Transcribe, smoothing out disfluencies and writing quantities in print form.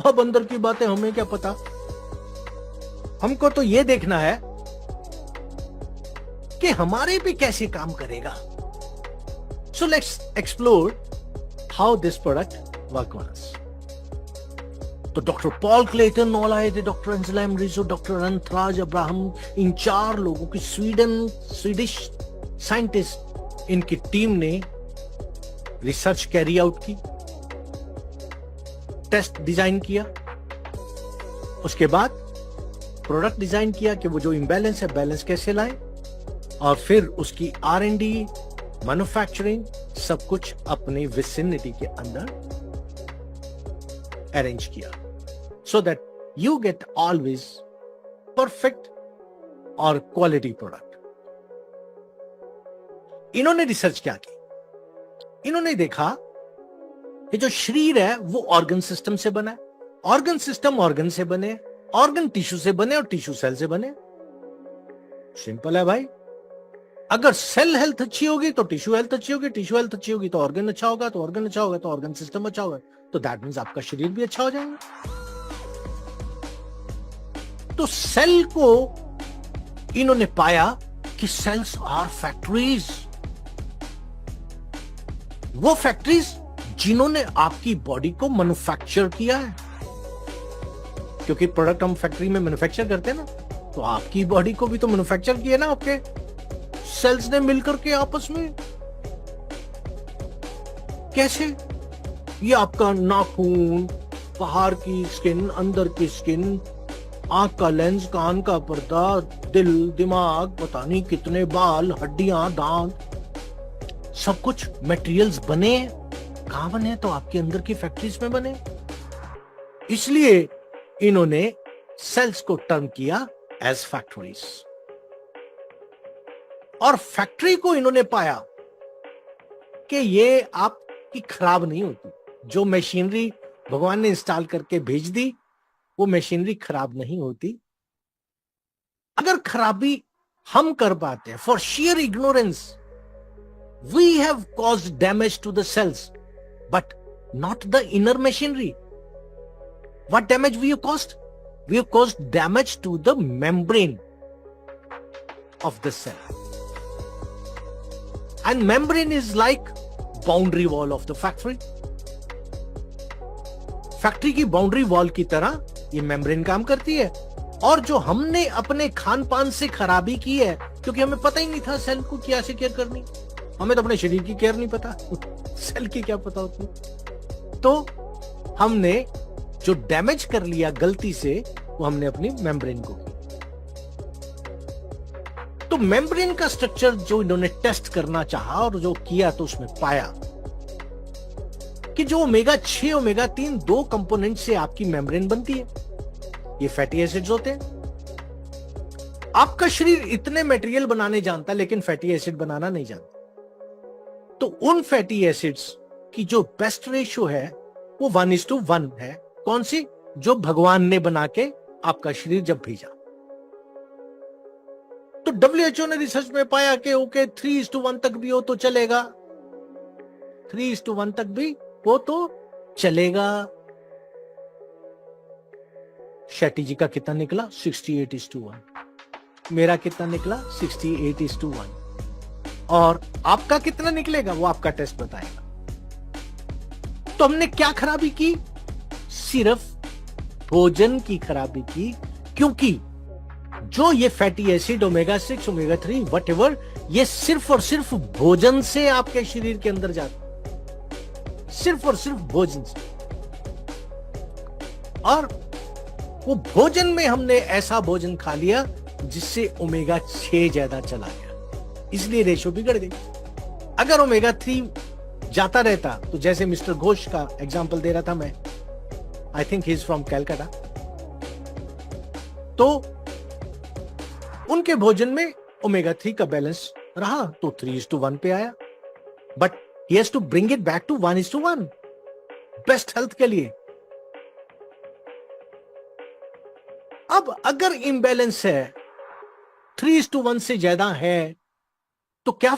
अब अंदर की बातें हमें क्या पता, हमको तो ये देखना है कि हमारे पे कैसे काम करेगा। So let's explore how this product work on us. तो डॉक्टर पॉल क्लेटन ऑल आए थे, डॉक्टर एंजेलाइम रिजो, डॉक्टर अनथराज अब्राहम, इन 4 लोगों की स्वीडिश साइंटिस्ट, इनकी टीम ने रिसर्च कैरी आउट की, टेस्ट डिजाइन किया, उसके बाद प्रोडक्ट डिजाइन किया कि वो जो इम्बैलेंस है बैलेंस कैसे लाएं, और फिर उसकी R&D, मैन्युफैक्चरिंग सब कुछ अपने विसिनिटी के अंदर अरेंज किया, so that you get always perfect और क्वालिटी प्रोडक्ट। इन्होंने रिसर्च क्या की, इन्होंने देखा कि जो शरीर है वो ऑर्गन सिस्टम से बना है, ऑर्गन सिस्टम ऑर्गन से बने, ऑर्गन टिश्यू से बने और टिश्यू सेल से बने। सिंपल है भाई, अगर सेल हेल्थ अच्छी होगी तो टिश्यू हेल्थ अच्छी होगी, टिश्यू हेल्थ अच्छी होगी तो ऑर्गन अच्छा होगा, तो ऑर्गन अच्छा होगा तो ऑर्गन सिस्टम अच्छा होगा, तो दैट मींस आपका शरीर भी अच्छा हो जाएगा। तो सेल को इन्होंने पाया कि सेल्स आर फैक्ट्रीज, वो फैक्ट्रीज जिन्होंने आपकी बॉडी को मैन्युफैक्चर किया है, क्योंकि प्रोडक्ट हम फैक्ट्री में मैन्युफैक्चर करते हैं ना, तो आपकी बॉडी को भी तो मैन्युफैक्चर किया ना आपके सेल्स ने मिलकर के आपस में। कैसे? ये आपका नाखून, बाहर की स्किन, अंदर की स्किन, आंख का लेंस, कान का पर्दा, दिल, दिमाग, पता नहीं कितने बाल, हड्डियां, दांत, सब कुछ मटेरियल्स बने। कहां बने? तो आपके अंदर की फैक्ट्रीज में बने। इसलिए इन्होंने सेल्स को टर्म किया एज फैक्ट्रीज, और फैक्ट्री को इन्होंने पाया कि ये आपकी खराब नहीं होती। जो मशीनरी भगवान ने इंस्टॉल करके भेज दी, वो मशीनरी खराब नहीं होती। अगर खराबी हम कर पाते हैं, for sheer ignorance we have caused damage to the cells but not the inner machinery. What damage we have caused? We have caused damage to the membrane of the cell, and membrane is like boundary wall of the factory. Factory की boundary wall की तरह ये membrane काम करती है। और जो हमने अपने खान पान से खराबी की है, क्योंकि हमें पता ही नहीं था सेल को कैसे केयर करनी, हमें तो अपने शरीर की केयर नहीं पता, सेल की क्या पता होती। तो हमने जो डैमेज कर लिया गलती से, वो हमने अपनी मेम्ब्रेन को की। तो मेम्ब्रेन का स्ट्रक्चर जो इन्होंने टेस्ट करना चाहा और जो किया, तो उसमें पाया कि जो ओमेगा 6 ओमेगा 3 दो कंपोनेंट से आपकी मेम्ब्रेन बनती है, ये फैटी एसिड्स होते हैं। आपका शरीर इतने मटेरियल बनाने जानता है, लेकिन फैटी एसिड बनाना नहीं जानता। तो उन फैटी एसिड्स की जो बेस्ट रेशियो है वो 1:1 है। कौन सी? जो भगवान ने बना के आपका शरीर जब भेजा। तो WHO ने रिसर्च में पाया कि ओके 3:1 तक भी हो तो चलेगा, 3:1 तक भी हो तो चलेगा। शेट्टी जी का कितना निकला? 68:1। मेरा कितना निकला? 68:1। और आपका कितना निकलेगा वो आपका टेस्ट बताएगा। तो हमने क्या खराबी की? सिर्फ भोजन की खराबी की, क्योंकि जो ये fatty acid omega 6 omega 3 whatever, ये सिर्फ और सिर्फ भोजन से आपके शरीर के अंदर जाता, सिर्फ और सिर्फ भोजन से। और वो भोजन में हमने ऐसा भोजन खा लिया जिससे ओमेगा 6 ज्यादा चला गया, इसलिए रेशो बिगड़ गई। अगर ओमेगा 3 जाता रहता, तो जैसे मिस्टर घोष का एग्जांपल दे रहा था मैं, I think he is from Calcutta, तो उनके भोजन में ओमेगा 3 का बैलेंस रहा तो 3:1 पे आया, but he has to bring it back to 1:1 best health के लिए। अब अगर इम्बैलेंस है, 3:1 से ज्यादा है, तो क्या